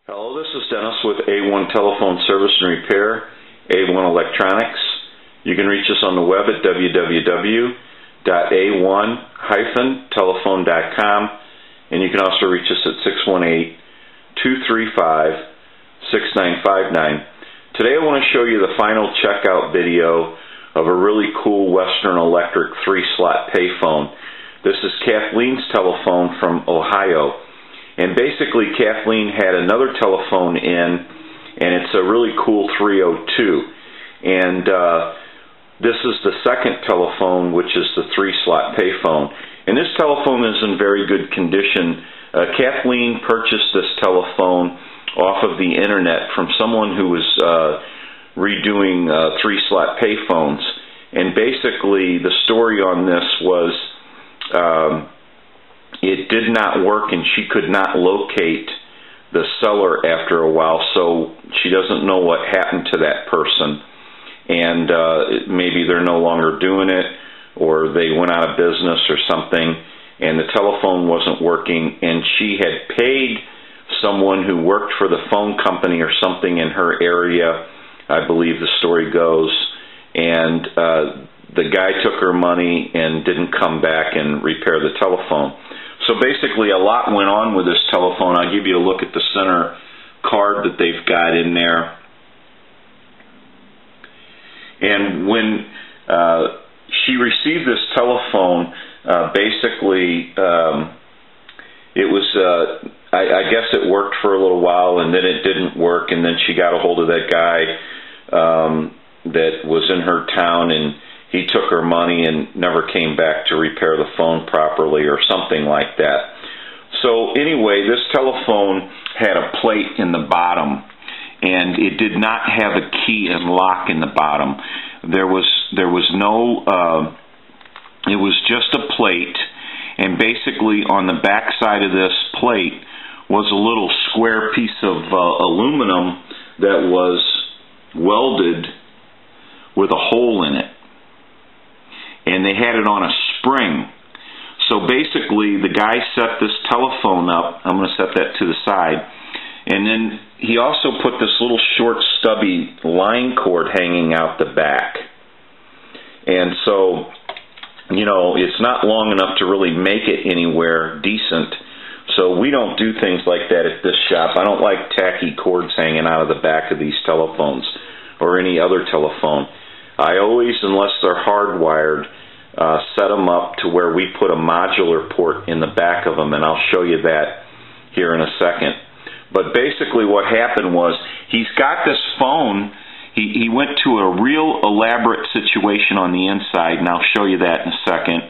Hello, this is Dennis with A1 Telephone Service and Repair, A1 Electronics. You can reach us on the web at www.a1-telephone.com, and you can also reach us at 618-235-6959. Today I want to show you the final checkout video of a really cool Western Electric 3-slot payphone. This is Kathleen's telephone from Ohio. And basically, Kathleen had another telephone in, and it's a really cool 302. And this is the second telephone, which is the 3-slot payphone. And this telephone is in very good condition. Kathleen purchased this telephone off of the internet from someone who was redoing 3-slot payphones. And basically, the story on this was it did not work, and she could not locate the seller after a while, so she doesn't know what happened to that person. And maybe they're no longer doing it, or they went out of business or something, and the telephone wasn't working, and she had paid someone who worked for the phone company or something in her area, I believe the story goes, and the guy took her money and didn't come back and repair the telephone. So basically a lot went on with this telephone. I'll give you a look at the center card that they've got in there. And when she received this telephone, basically it was, I guess it worked for a little while, and then it didn't work, and then she got a hold of that guy that was in her town, and he took her money and never came back to repair the phone properly or something like that. So anyway, this telephone had a plate in the bottom, and it did not have a key and lock in the bottom. There was no, it was just a plate, and basically on the back side of this plate was a little square piece of aluminum that was welded with a hole in it. And they had it on a spring. So basically, the guy set this telephone up. I'm going to set that to the side. And then he also put this little short, stubby line cord hanging out the back. And so, you know, it's not long enough to really make it anywhere decent. So we don't do things like that at this shop. I don't like tacky cords hanging out of the back of these telephones or any other telephone. I always, unless they're hardwired, set them up to where we put a modular port in the back of them, and I'll show you that here in a second. But basically what happened was, he's got this phone, he went to a real elaborate situation on the inside, and I'll show you that in a second,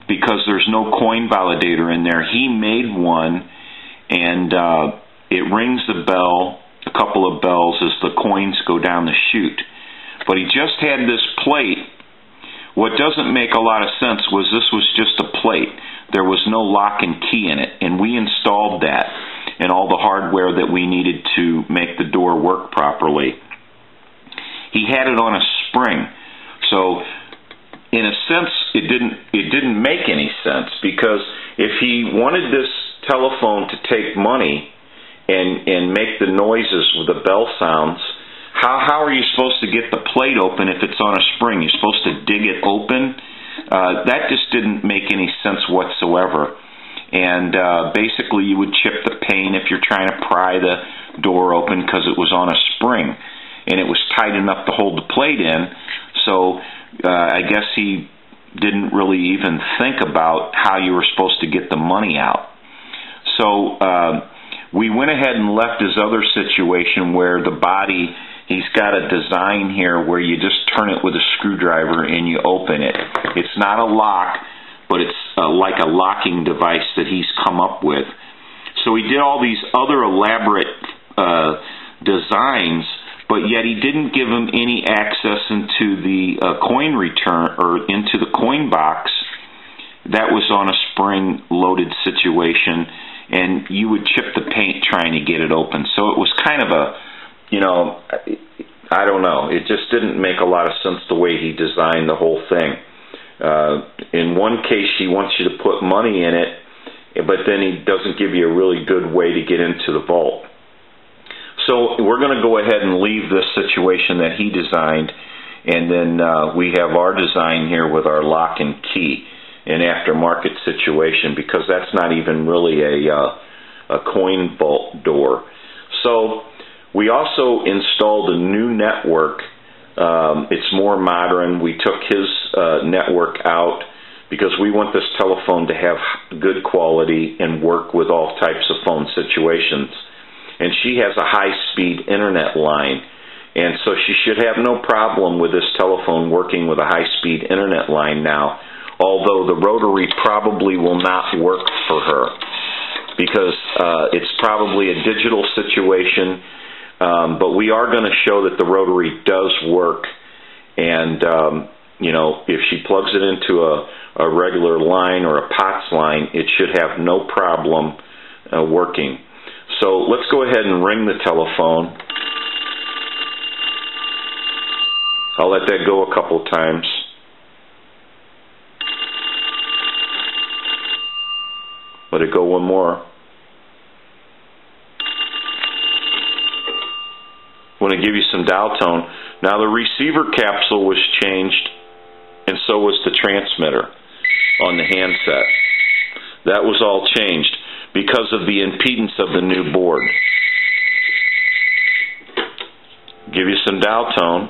because there's no coin validator in there. He made one, and it rings the bell, a couple of bells as the coins go down the chute. But he just had this plate. What doesn't make a lot of sense was this was just a plate. There was no lock and key in it, and we installed that and all the hardware that we needed to make the door work properly. He had it on a spring. So in a sense, it didn't make any sense, because if he wanted this telephone to take money and make the noises with the bell sounds, how are you supposed to get the plate open if it's on a spring? You're supposed to dig it open? That just didn't make any sense whatsoever. And basically you would chip the pane if you're trying to pry the door open, because it was on a spring. And it was tight enough to hold the plate in. So I guess he didn't really even think about how you were supposed to get the money out. So we went ahead and left his other situation where the body, he's got a design here where you just turn it with a screwdriver and you open it. It's not a lock, but it's like a locking device that he's come up with. So he did all these other elaborate designs, but yet he didn't give him any access into the coin return, or into the coin box. That was on a spring-loaded situation, and you would chip the paint trying to get it open. So it was kind of a, you know, I don't know. It just didn't make a lot of sense the way he designed the whole thing. In one case, he wants you to put money in it, but then he doesn't give you a really good way to get into the vault. So we're going to go ahead and leave this situation that he designed, and then we have our design here with our lock and key, an aftermarket situation, because that's not even really a coin vault door. So we also installed a new network. It's more modern. We took his network out because we want this telephone to have good quality and work with all types of phone situations. And she has a high-speed internet line, and so she should have no problem with this telephone working with a high-speed internet line now, although the rotary probably will not work for her because it's probably a digital situation, but we are going to show that the rotary does work, and you know, if she plugs it into a regular line or a POTS line, it should have no problem working. So let's go ahead and ring the telephone. I'll let that go a couple of times. Let it go one more. I want to give you some dial tone. Now the receiver capsule was changed, and so was the transmitter on the handset. That was all changed because of the impedance of the new board. Give you some dial tone.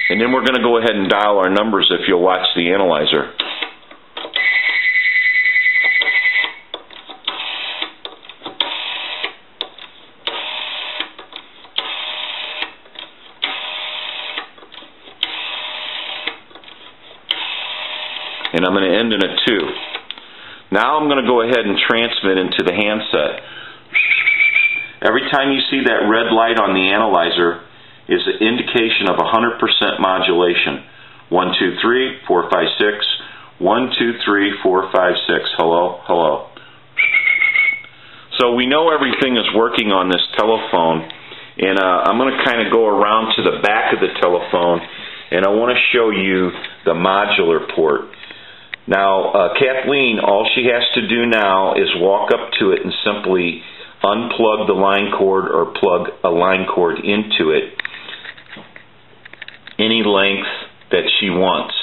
And then we're going to go ahead and dial our numbers if you'll watch the analyzer. And I'm going to end in a 2. Now I'm going to go ahead and transmit into the handset. Every time you see that red light on the analyzer is an indication of 100% modulation. 1, 2, 3, 4, 5, 6. 1, 2, 3, 4, 5, 6. Hello, hello. So we know everything is working on this telephone, and I'm going to kind of go around to the back of the telephone, and I want to show you the modular port. Now, Kathleen, all she has to do now is walk up to it and simply unplug the line cord or plug a line cord into it any length that she wants,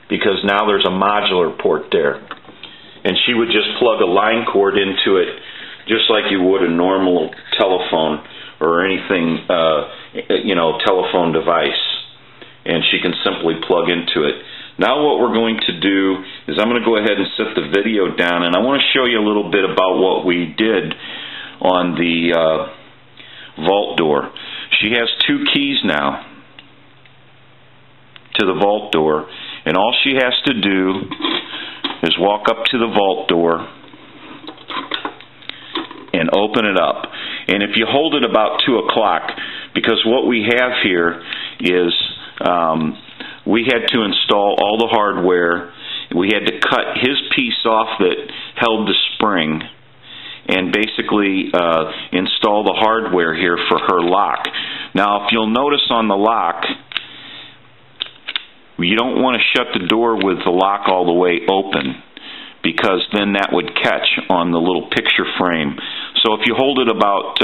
because now there's a modular port there. And she would just plug a line cord into it just like you would a normal telephone or anything, you know, telephone device. And she can simply plug into it. Now what we're going to do is I'm going to go ahead and set the video down, and I want to show you a little bit about what we did on the vault door. She has 2 keys now to the vault door, and all she has to do is walk up to the vault door and open it up. And if you hold it about 2 o'clock, because what we have here is we had to install all the hardware. We had to cut his piece off that held the spring and basically install the hardware here for her lock. Now, if you'll notice on the lock, you don't want to shut the door with the lock all the way open, because then that would catch on the little picture frame. So if you hold it about,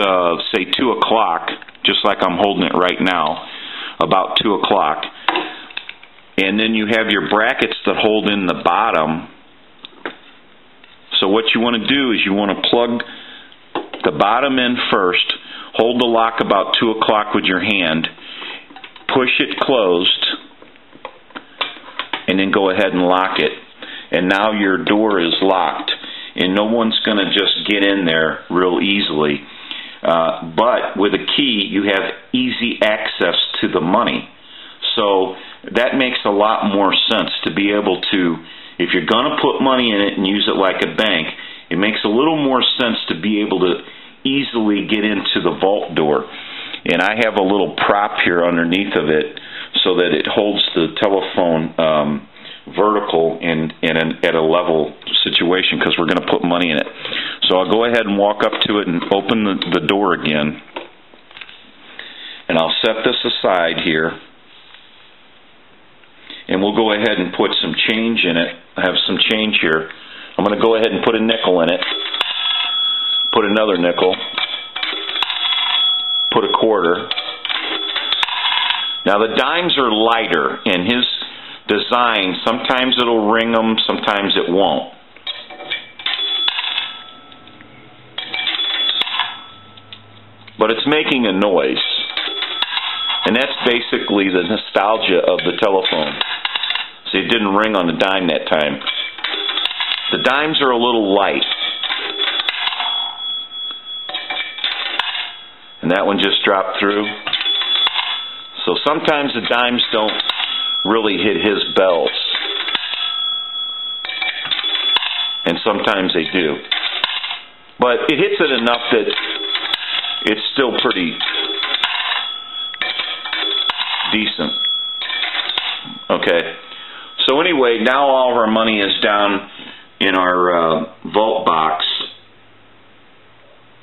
say, 2 o'clock, just like I'm holding it right now, about 2 o'clock, and then you have your brackets that hold in the bottom. So what you want to do is you want to plug the bottom in first, hold the lock about 2 o'clock with your hand, push it closed, and then go ahead and lock it. And now your door is locked, and no one's going to just get in there real easily. But with a key, you have easy access to the money. So that makes a lot more sense to be able to, if you're going to put money in it and use it like a bank, it makes a little more sense to be able to easily get into the vault door. And I have a little prop here underneath of it so that it holds the telephone vertical and at a level situation, because we're going to put money in it. So I'll go ahead and walk up to it and open the door again. And I'll set this aside here. and we'll go ahead and put some change in it. I have some change here. I'm going to go ahead and put a nickel in it, put another nickel, put a quarter. Now the dimes are lighter in his design. Sometimes it'll ring them, sometimes it won't. But it's making a noise. And that's basically the nostalgia of the telephone. See, it didn't ring on the dime that time. The dimes are a little light. And that one just dropped through. So sometimes the dimes don't really hit his bells. And sometimes they do. But it hits it enough that it's still pretty decent. Okay. So anyway, now all of our money is down in our vault box.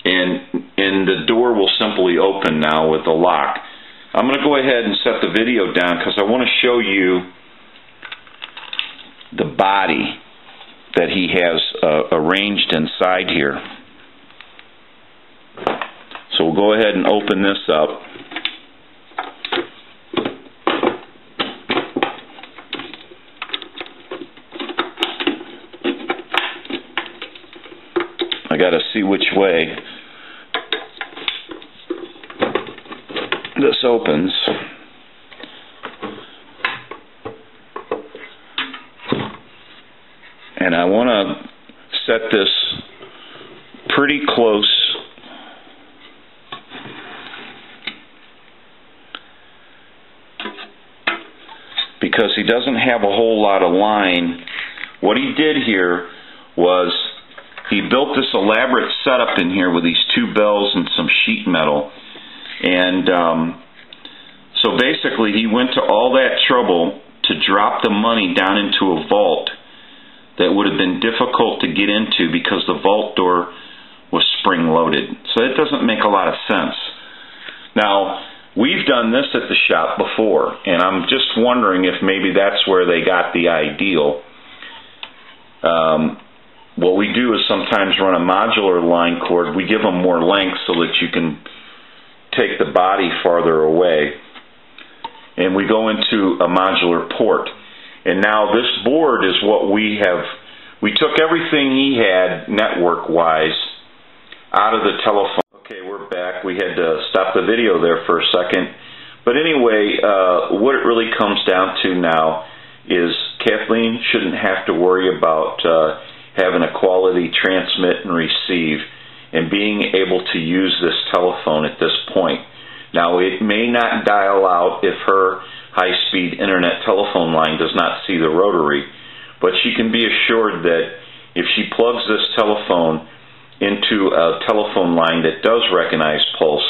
And the door will simply open now with the lock. I'm going to go ahead and set the video down because I want to show you the body that he has arranged inside here. So we'll go ahead and open this up. I got to see which way this opens. And I want to set this pretty close because he doesn't have a whole lot of line. What he did here was he built this elaborate setup in here with these two bells and some sheet metal. And so basically he went to all that trouble to drop the money down into a vault that would have been difficult to get into because the vault door was spring-loaded. So it doesn't make a lot of sense. Now, we've done this at the shop before, and I'm just wondering if maybe that's where they got the ideal. What we do is sometimes run a modular line cord. We give them more length so that you can take the body farther away. And we go into a modular port. And now this board is what we have. We took everything he had network-wise out of the telephone. Okay, we're back. We had to stop the video there for a second. But anyway, what it really comes down to now is Kathleen shouldn't have to worry about having a quality transmit and receive and being able to use this telephone at this point. Now, it may not dial out if her high-speed internet telephone line does not see the rotary, but she can be assured that if she plugs this telephone into a telephone line that does recognize pulse,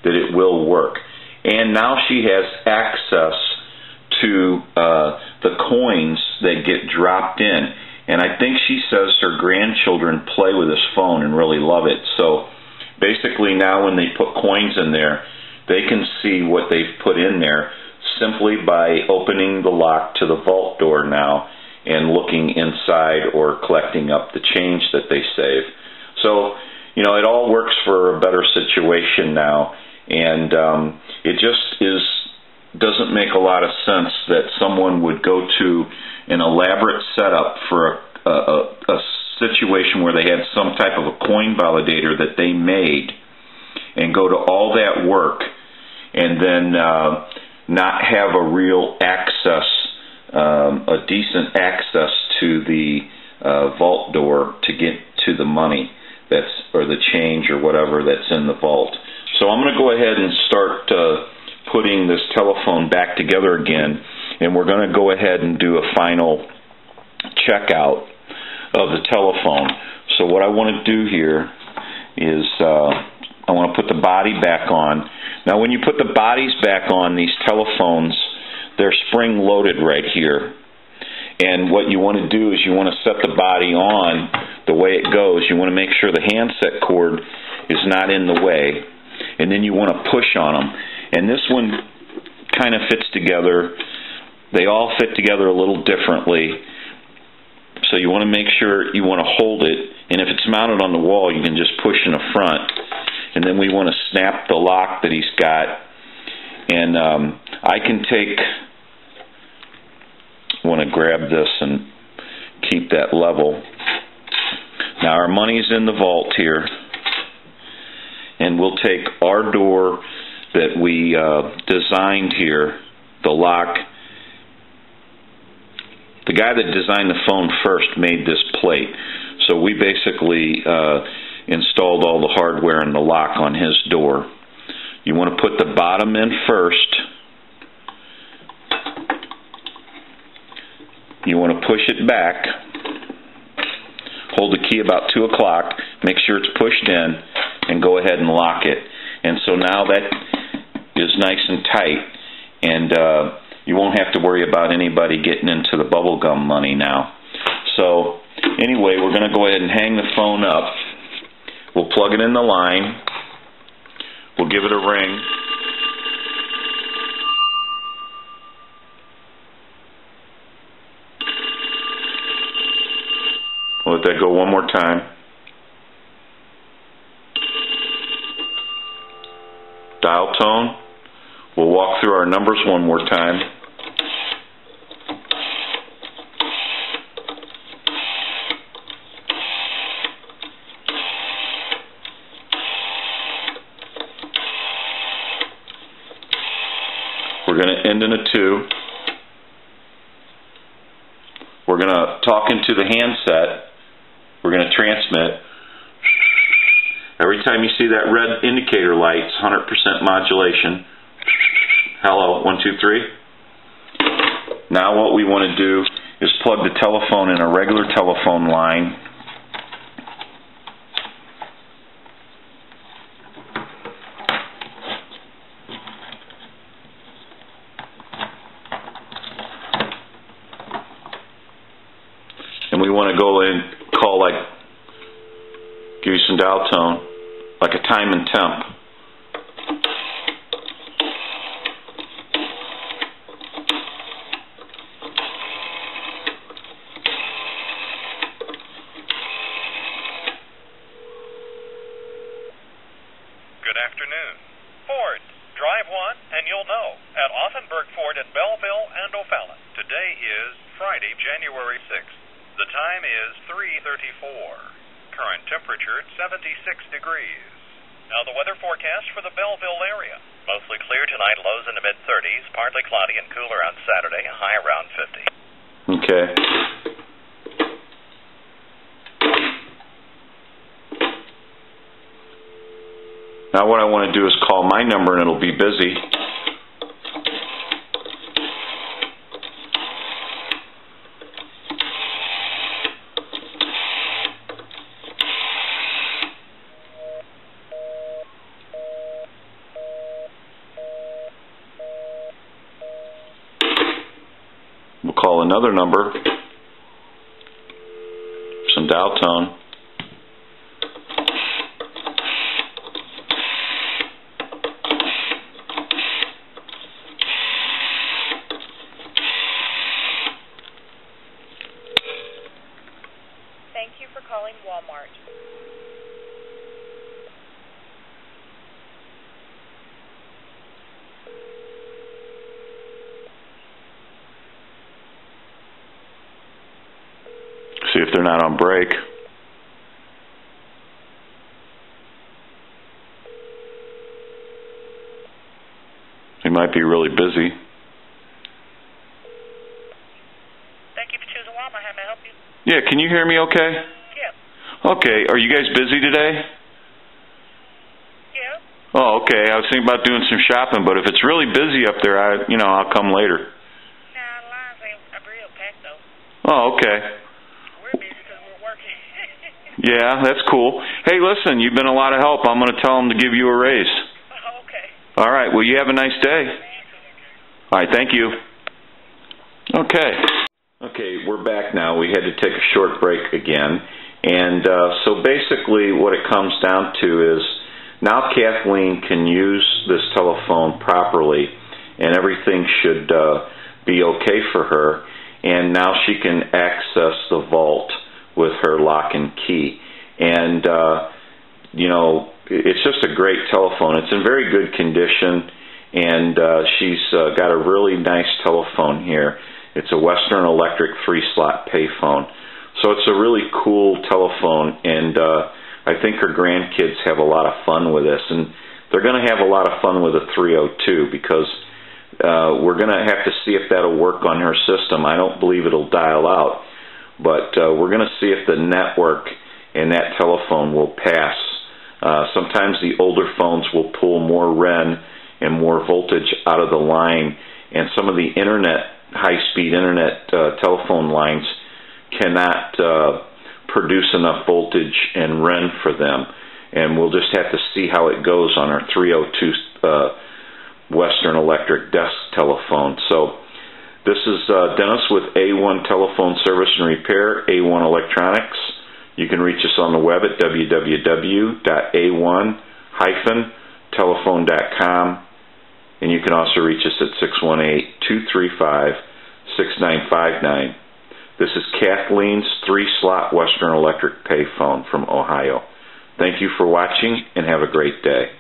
that it will work. And now she has access to the coins that get dropped in. And I think she says her grandchildren play with this phone and really love it. So basically now when they put coins in there, they can see what they've put in there simply by opening the lock to the vault door now and looking inside or collecting up the change that they save. So, you know, it all works for a better situation now, and it just doesn't make a lot of sense that someone would go to an elaborate setup for a situation where they had some type of a coin validator that they made and go to all that work and then not have a real access, a decent access to the vault door to get to the money or the change or whatever that's in the vault. So I'm going to go ahead and start putting this telephone back together again, and we're going to go ahead and do a final checkout of the telephone. So what I want to do here is I want to put the body back on. Now when you put the bodies back on these telephones, they're spring loaded right here. And what you want to do is you want to set the body on the way it goes. You want to make sure the handset cord is not in the way. And then you want to push on them. And this one kind of fits together They all fit together a little differently. So you want to make sure you want to hold it, and if it's mounted on the wall, you can just push in the front. And then we want to snap the lock that he's got. And I can want to grab this and keep that level. Now our money's in the vault here, and we'll take our door that we designed here, the lock. The guy that designed the phone first made this plate, so we basically installed all the hardware and the lock on his door. You want to put the bottom in first. You want to push it back. Hold the key about 2 o'clock. Make sure it's pushed in, and go ahead and lock it. And so now that is nice and tight, and you won't have to worry about anybody getting into the bubble gum money now. So anyway, we're going to go ahead and hang the phone up. We'll plug it in the line. We'll give it a ring. We'll let that go one more time. Dial tone. We'll walk through our numbers one more time. We're going to end in a 2. We're going to talk into the handset. We're going to transmit. Every time you see that red indicator light, it's 100% modulation. Hello, 1, 2, 3. Now what we want to do is plug the telephone in a regular telephone line. And we want to go in, call, like, give you some dial tone, like a time and temp. Good afternoon. Ford, drive one and you'll know at Offenburg Ford in Belleville and O'Fallon. Today is Friday, January 6th. The time is 3:34. Current temperature 76 degrees. Now the weather forecast for the Belleville area. Mostly clear tonight, lows in the mid-30s, partly cloudy and cooler on Saturday, high around 50. Okay. Now what I want to do is call my number and it'll be busy. We'll call another number, some dial tone. Thank you for calling Walmart. See if they're not on break. They might be really busy. Thank you for choosing Walmart. How may I help you? Yeah, can you hear me okay? Yeah. Okay, are you guys busy today? Yeah. Oh, okay. I was thinking about doing some shopping, but if it's really busy up there, I'll come later. Nah, the lines ain't real packed though. Oh, okay. We're busy because we're working. Yeah, that's cool. Hey, listen, you've been a lot of help. I'm going to tell them to give you a raise. Okay. All right, well, you have a nice day. All right, thank you. Okay, we're back now. We had to take a short break again. And so basically what it comes down to is now Kathleen can use this telephone properly, and everything should be okay for her, and now she can access the vault with her lock and key. And it's just a great telephone. It's in very good condition, and she's got a really nice telephone here. It's a Western Electric 3-slot payphone. So it's a really cool telephone, and I think her grandkids have a lot of fun with this. And they're going to have a lot of fun with a 302 because we're going to have to see if that'll work on her system. I don't believe it'll dial out, but we're going to see if the network in that telephone will pass. Sometimes the older phones will pull more REN and more voltage out of the line, and some of the high-speed internet telephone lines cannot produce enough voltage and REN for them. And we'll just have to see how it goes on our 302 Western Electric desk telephone. So this is Dennis with A1 Telephone Service and Repair, A1 Electronics. You can reach us on the web at www.a1-telephone.com, and you can also reach us at 618-235-6959. This is Kathleen's 3-slot Western Electric payphone from Ohio. Thank you for watching, and have a great day.